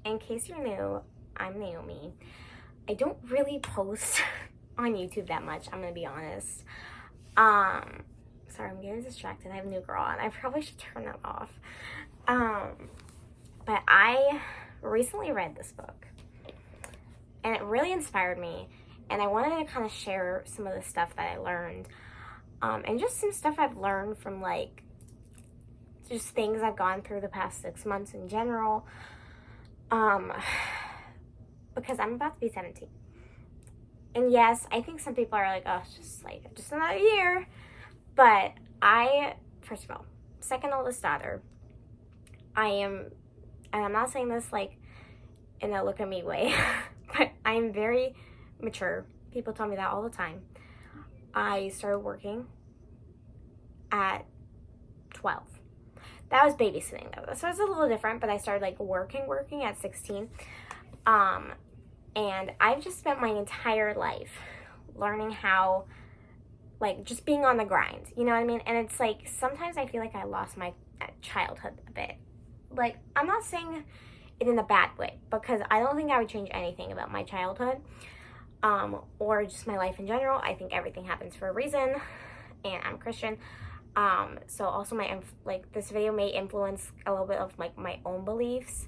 In case you're new, I'm Naomi. I don't really post on YouTube that much, I'm gonna be honest. Sorry, I'm getting distracted. I have a new girl on. I probably should turn that off. But I recently read this book and it really inspired me, and I wanted to kind of share some of the stuff that I learned, and just some stuff I've learned from like just things I've gone through the past 6 months in general, because I'm about to be 17. And yes, I think some people are like, oh, it's just another year. But I, first of all, second oldest daughter, and I'm not saying this like in a look at me way, but I'm very mature. People tell me that all the time. I started working at 12. That was babysitting though, so it's a little different, but I started like working at 16. And I've just spent my entire life learning how, like, just being on the grind, you know what I mean? And it's like, sometimes I feel like I lost my childhood a bit. Like, I'm not saying it in a bad way, because I don't think I would change anything about my childhood, or just my life in general. I think everything happens for a reason, and I'm Christian. So also this video may influence a little bit of like my own beliefs.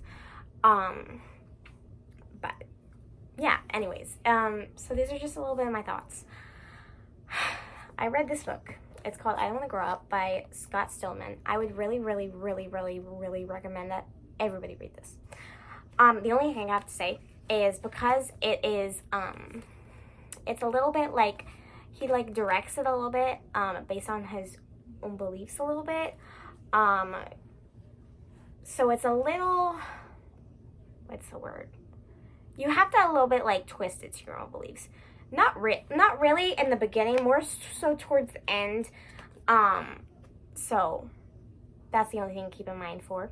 But yeah, anyways, so these are just a little bit of my thoughts. I read this book. It's called I Don't Want to Grow Up by Scott Stillman. I would really, really, really, really, really recommend that everybody read this. The only thing I have to say is, because it is, it's a little bit like, he like directs it a little bit, based on his own beliefs a little bit. So it's a little, what's the word? You have to a little bit like twist it to your own beliefs. Not really in the beginning, more so towards the end. So that's the only thing to keep in mind for.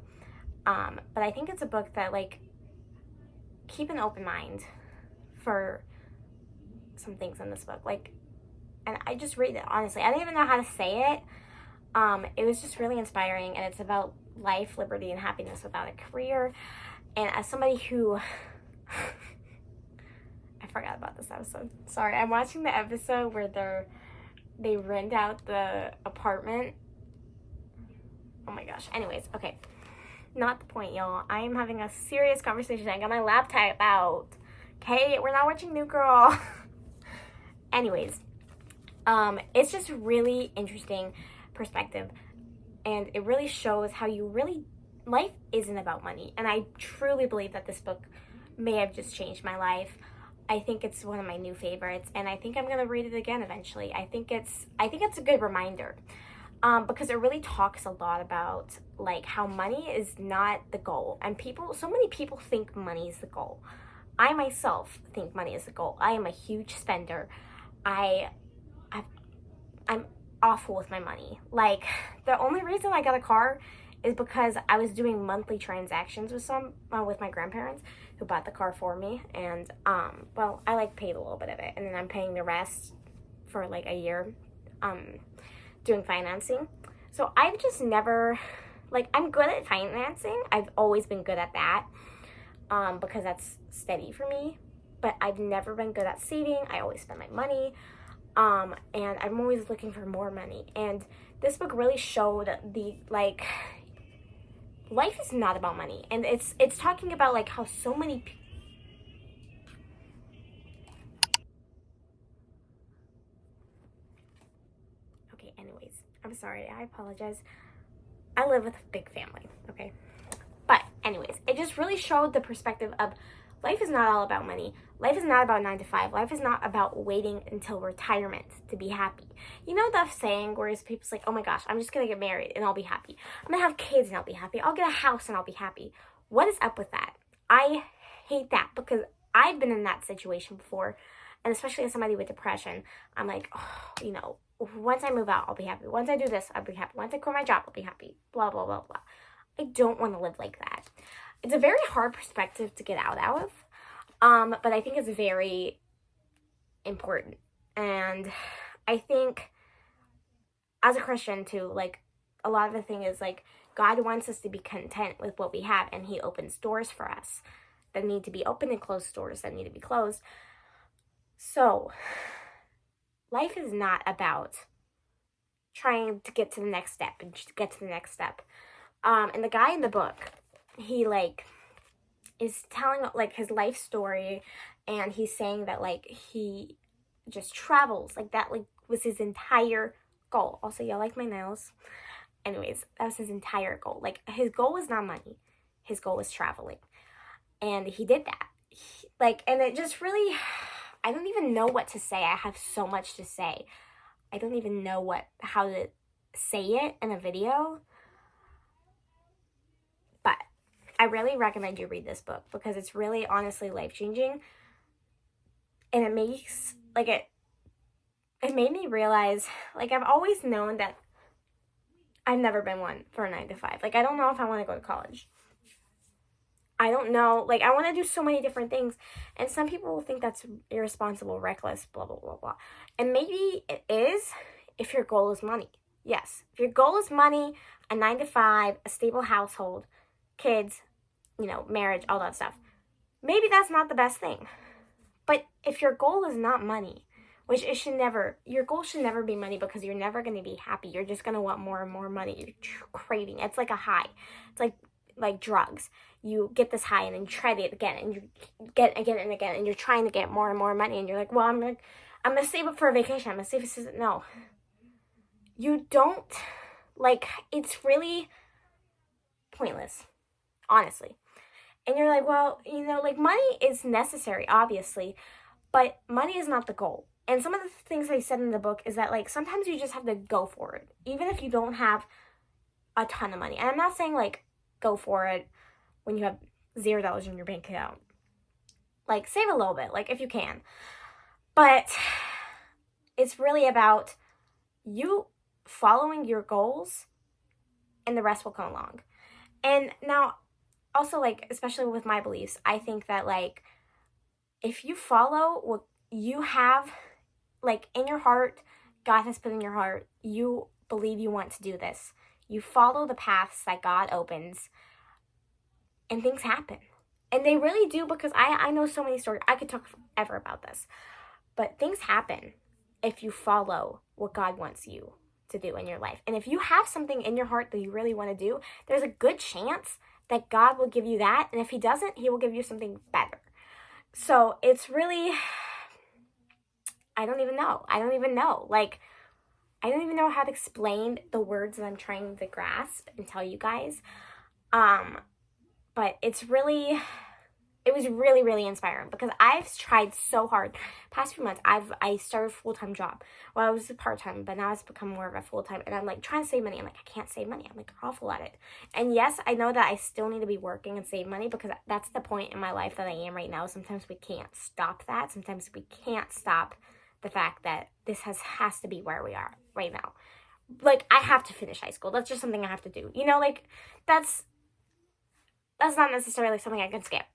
But I think it's a book that, like, keep an open mind for some things in this book. Like, and I just read it, honestly. I don't even know how to say it. It was just really inspiring, and it's about life, liberty, and happiness without a career. And as somebody who I forgot about this episode. Sorry, I'm watching the episode where they rent out the apartment. Oh my gosh. Anyways, okay. Not the point, y'all. I am having a serious conversation. I got my laptop out. Okay, we're not watching New Girl. Anyways, it's just really interesting perspective, and it really shows how life isn't about money. And I truly believe that this book may have just changed my life. I think it's one of my new favorites, and I think I'm gonna read it again eventually. I think it's a good reminder, because it really talks a lot about like how money is not the goal, and so many people think money is the goal. I myself think money is the goal. I am a huge spender. I'm awful with my money. Like, the only reason I got a car is because I was doing monthly transactions with my grandparents, who bought the car for me. And well, I like paid a little bit of it, and then I'm paying the rest for like a year, doing financing. So I've just never, like, I'm good at financing. I've always been good at that, because that's steady for me. But I've never been good at saving. I always spend my money, and I'm always looking for more money. And this book really showed life is not about money, and it's talking about like how so many okay, anyways, I'm sorry, I apologize. I live with a big family, okay? But anyways, it just really showed the perspective of life is not all about money. Life is not about 9 to 5. Life is not about waiting until retirement to be happy. You know that saying where people's like, oh my gosh, I'm just gonna get married and I'll be happy. I'm gonna have kids and I'll be happy. I'll get a house and I'll be happy. What is up with that? I hate that, because I've been in that situation before, and especially as somebody with depression, I'm like, oh, once I move out, I'll be happy. Once I do this, I'll be happy. Once I quit my job, I'll be happy. Blah, blah, blah, blah. I don't want to live like that. It's a very hard perspective to get out of. But I think it's very important. And I think as a Christian too, like, a lot of the thing is like, God wants us to be content with what we have, and he opens doors for us. that need to be open and closed doors that need to be closed. So life is not about trying to get to the next step and just get to the next step. And the guy in the book, he like is telling like his life story, and he's saying that like he just travels, like that like was his entire goal. Also, y'all like my nails? Anyways, that was his entire goal. Like his goal was not money, his goal was traveling, and he did that. And it just really, I don't even know what to say. I have so much to say. I don't even know how to say it in a video. But I really recommend you read this book because it's really honestly life-changing. And it makes, like, it made me realize, like, I've always known that I've never been one for a 9-to-5. Like, I don't know if I want to go to college. I don't know. Like, I want to do so many different things. And some people will think that's irresponsible, reckless, blah, blah, blah, blah. And maybe it is if your goal is money. Yes. If your goal is money, a 9-to-5, a stable household, kids, you know, marriage, all that stuff. Maybe that's not the best thing. But if your goal is not money, which it should never, your goal should never be money because you're never going to be happy. You're just going to want more and more money. You're craving. It's like a high. It's like drugs. You get this high and then you try it again and you get again and again and you're trying to get more and more money and you're like, well, I'm going to save up for a vacation. I'm going to save it. No. You don't, like, it's really pointless, honestly. And you're like, well, you know, like, money is necessary, obviously, but money is not the goal. And some of the things they said in the book is that, like, sometimes you just have to go for it, even if you don't have a ton of money. And I'm not saying, like, go for it when you have $0 in your bank account. Like, save a little bit, like, if you can. But it's really about you following your goals, and the rest will come along. And now, also, like, especially with my beliefs, I think that, like, if you follow what you have, like, in your heart, God has put in your heart, you believe you want to do this, you follow the paths that God opens, and things happen. And they really do, because I know so many stories. I could talk forever about this. But things happen if you follow what God wants you to do in your life. And if you have something in your heart that you really want to do, there's a good chance that God will give you that. And if he doesn't, he will give you something better. So it's really, I don't even know. Like, I don't even know how to explain the words that I'm trying to grasp and tell you guys. But it was really, really inspiring because I've tried so hard. Past few months, I started a full-time job. Well, I was part-time, but now it's become more of a full-time. And I'm like trying to save money. I'm like, I can't save money. I'm like awful at it. And yes, I know that I still need to be working and save money because that's the point in my life that I am right now. Sometimes we can't stop that. Sometimes we can't stop the fact that this has to be where we are right now. Like, I have to finish high school. That's just something I have to do. You know, like, that's not necessarily something I can skip.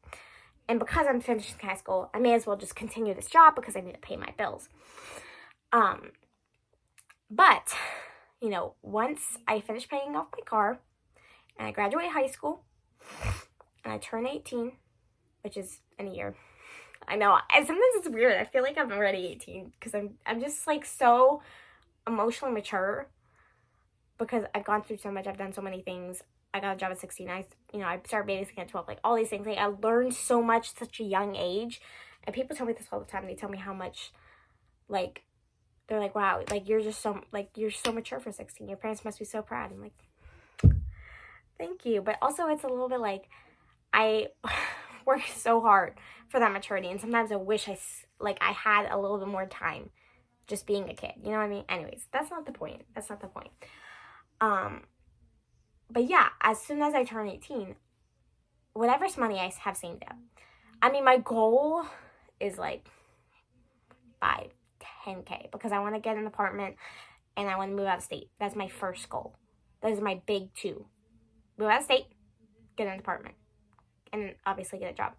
And because I'm finishing high school, I may as well just continue this job because I need to pay my bills. But, you know, once I finish paying off my car and I graduate high school and I turn 18, which is in a year. I know, and sometimes it's weird. I feel like I'm already 18 because I'm just like so emotionally mature because I've gone through so much. I've done so many things. I got a job at 16. I started babysitting at 12. Like, all these things. Like, I learned so much at such a young age. And people tell me this all the time. They tell me how much, like, they're like, wow, like, you're so mature for 16. Your parents must be so proud. I'm like, thank you. But also, it's a little bit like, I work so hard for that maturity. And sometimes I wish I had a little bit more time just being a kid. You know what I mean? Anyways, that's not the point. But yeah, as soon as I turn 18, whatever's money I have saved up. I mean, my goal is like 10K because I want to get an apartment and I want to move out of state. That's my first goal. Those are my big two. Move out of state, get an apartment, and obviously get a job.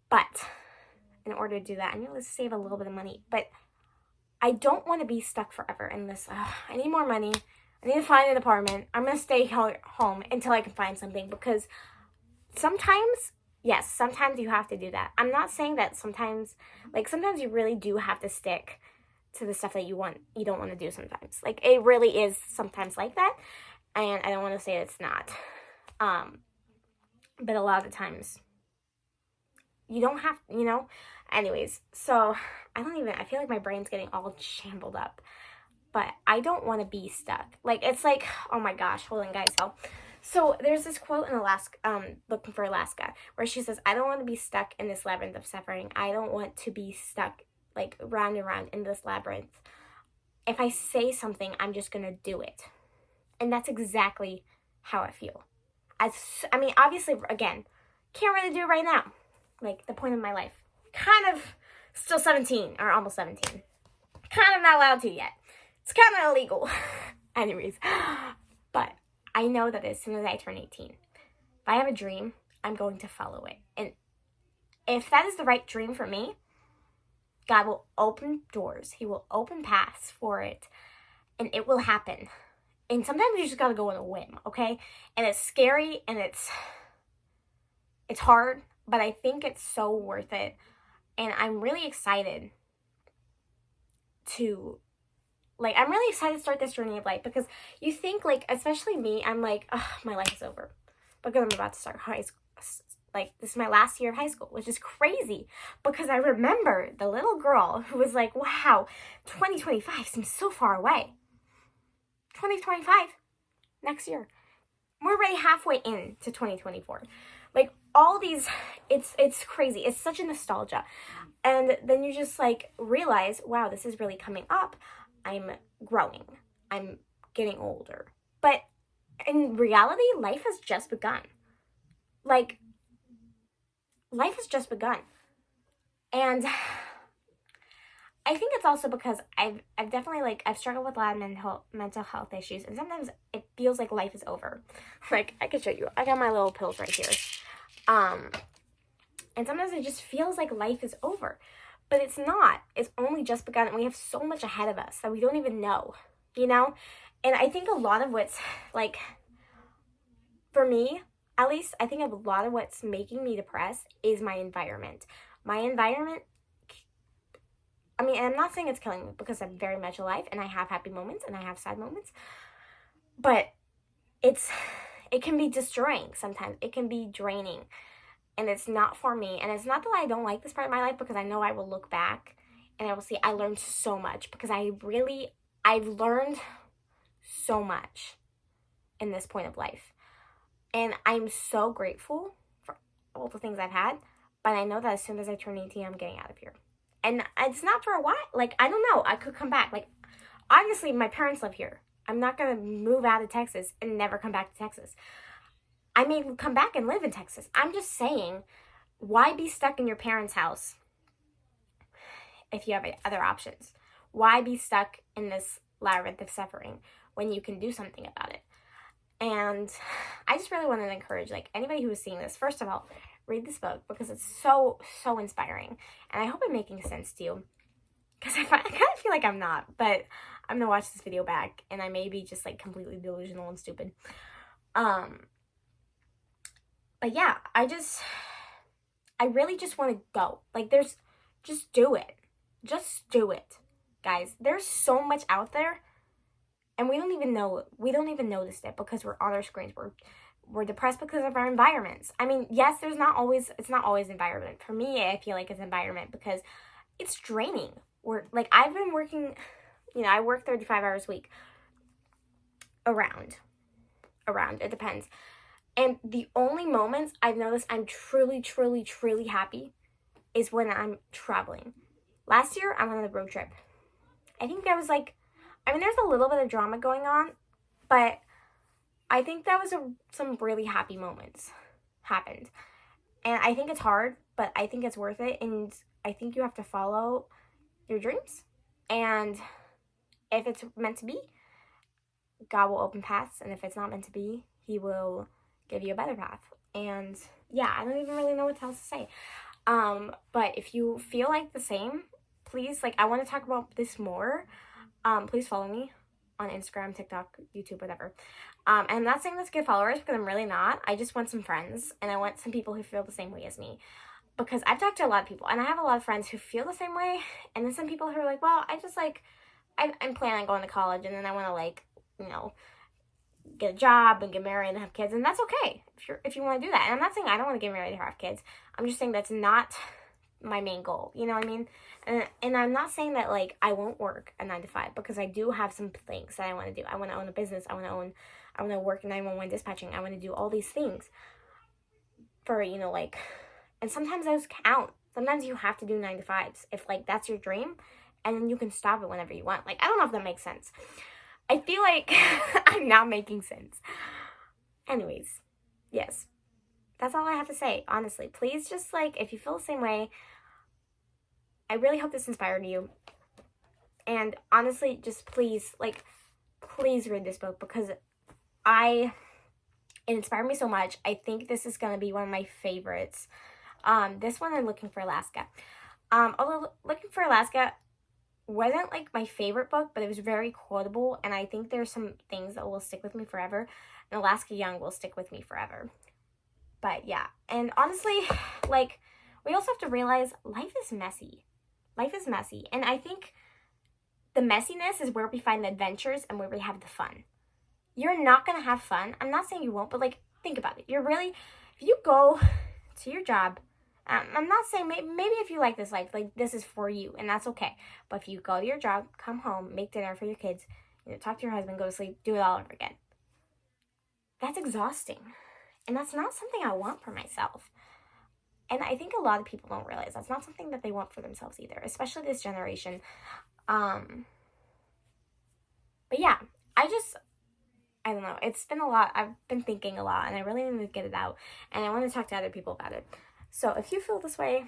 But in order to do that, I need to save a little bit of money. But I don't want to be stuck forever in this. I need more money. I need to find an apartment. I'm going to stay home until I can find something because sometimes, yes, sometimes you have to do that. I'm not saying that sometimes, like, sometimes you really do have to stick to the stuff that you don't want to do sometimes. Like, it really is sometimes like that, and I don't want to say it's not. But a lot of the times, you don't have, anyways, so I feel like my brain's getting all shambled up, but I don't want to be stuck. Like, it's like, oh my gosh, hold on, guys. So there's this quote in Alaska, Looking for Alaska, where she says, I don't want to be stuck in this labyrinth of suffering. I don't want to be stuck, like, round and round in this labyrinth. If I say something, I'm just going to do it. And that's exactly how I feel. I mean, obviously, again, can't really do it right now. Like, the point of my life. Kind of still 17, or almost 17. Kind of not allowed to yet. It's kind of illegal. Anyways. But I know that as soon as I turn 18, if I have a dream, I'm going to follow it. And if that is the right dream for me, God will open doors. He will open paths for it. And it will happen. And sometimes you just got to go on a whim, okay? And it's scary and it's hard, but I think it's so worth it. And I'm really excited to start this journey of life, because you think, like, especially me, I'm like, oh, my life is over because I'm about to start high school. Like, this is my last year of high school, which is crazy, because I remember the little girl who was like, wow, 2025 seems so far away. 2025, next year. We're already halfway into 2024. Like, all these, it's crazy. It's such a nostalgia. And then you just, like, realize, wow, this is really coming up. I'm growing. I'm getting older. But in reality, life has just begun. Like, life has just begun. And I think it's also because I've definitely, like, I've struggled with a lot of mental health issues, and sometimes it feels like life is over. Like, I could show you. I got my little pills right here. And sometimes it just feels like life is over. But it's not. It's only just begun, and we have so much ahead of us that we don't even know, And I think a lot of what's, like, for me, at least, I think a lot of what's making me depressed is my environment. My environment, I mean, and I'm not saying it's killing me, because I'm very much alive, and I have happy moments, and I have sad moments. But it can be destroying sometimes. It can be draining. And it's not for me. And it's not that I don't like this part of my life, because I know I will look back and I will see I learned so much, because I've learned so much in this point of life. And I'm so grateful for all the things I've had. But I know that as soon as I turn 18, I'm getting out of here. And it's not for a while. Like, I don't know. I could come back. Like, obviously, my parents live here. I'm not going to move out of Texas and never come back to Texas. I may come back and live in Texas. I'm just saying, why be stuck in your parents' house if you have other options? Why be stuck in this labyrinth of suffering when you can do something about it? And I just really want to encourage, like, anybody who is seeing this, first of all, read this book, because it's so, so inspiring. And I hope I'm making sense to you, because I kind of feel like I'm not, but I'm going to watch this video back, and I may be just, like, completely delusional and stupid. But yeah, I really just want to go. Like, just do it. Just do it, guys. There's so much out there, and we don't even notice it, because we're on our screens. We're depressed because of our environments. I mean, yes, it's not always environment. For me, I feel like it's environment, because it's draining. I've been working, I work 35 hours a week. Around. It depends. And the only moments I've noticed I'm truly, truly, truly happy is when I'm traveling. Last year, I went on a road trip. I think that was there's a little bit of drama going on, but I think that was some really happy moments happened. And I think it's hard, but I think it's worth it. And I think you have to follow your dreams. And if it's meant to be, God will open paths. And if it's not meant to be, He will give you a better path. And yeah, I don't even really know what else to say. But if you feel like the same, please, I want to talk about this more. Please follow me on Instagram, TikTok, YouTube, whatever. And I'm not saying that's good followers because I'm really not. I just want some friends, and I want some people who feel the same way as me. Because I've talked to a lot of people, and I have a lot of friends who feel the same way, and then some people who are like, well, I just like, I'm planning on going to college, and then I want to like, you know, get a job and get married and have kids, and that's okay if you want to do that. And I'm not saying I don't want to get married or have kids. I'm just saying that's not my main goal. You know what I mean? And I'm not saying that like I won't work a 9 to 5, because I do have some things that I want to do. I want to own a business. I want to work 911 dispatching. I want to do all these things for, you know, like, and sometimes those count. Sometimes you have to do 9 to 5s if like that's your dream, and then you can stop it whenever you want. Like, I don't know if that makes sense. I feel like I'm not making sense. Anyways, yes. That's all I have to say, honestly. Please just, like, if you feel the same way, I really hope this inspired you. And honestly, just please, like, please read this book, because it inspired me so much. I think this is going to be one of my favorites. This one and Looking for Alaska. Although Looking for Alaska wasn't like my favorite book, but it was very quotable, and I think there's some things that will stick with me forever, and Alaska Young will stick with me forever. But yeah, and honestly, like, we also have to realize life is messy. Life is messy, and I think the messiness is where we find the adventures and where we have the fun. You're not gonna have fun. I'm not saying you won't, but like, think about it. If you go to your job, I'm not saying, maybe if you like this life, like, this is for you, and that's okay. But if you go to your job, come home, make dinner for your kids, you know, talk to your husband, go to sleep, do it all over again. That's exhausting. And that's not something I want for myself. And I think a lot of people don't realize that's not something that they want for themselves either, especially this generation. But yeah, I don't know. It's been a lot. I've been thinking a lot, and I really need to get it out. And I want to talk to other people about it. So if you feel this way,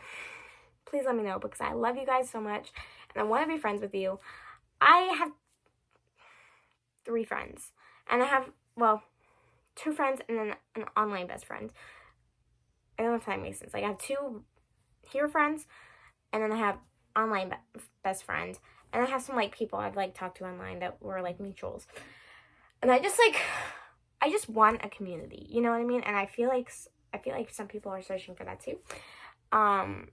please let me know, because I love you guys so much, and I want to be friends with you. I have 3 friends, and I have, well, 2 friends and then an online best friend. I don't know if that makes sense. Like, I have 2 here friends, and then I have online best friend, and I have some like people I've like talked to online that were like mutuals. And I just want a community, you know what I mean? And I feel like some people are searching for that too. And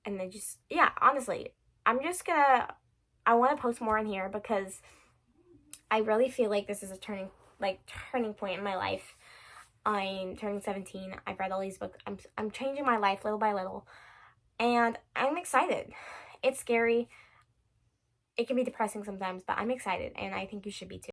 they just, yeah, honestly, I want to post more in here, because I really feel like this is a turning point in my life. I'm turning 17. I've read all these books. I'm changing my life little by little, and I'm excited. It's scary. It can be depressing sometimes, but I'm excited, and I think you should be too.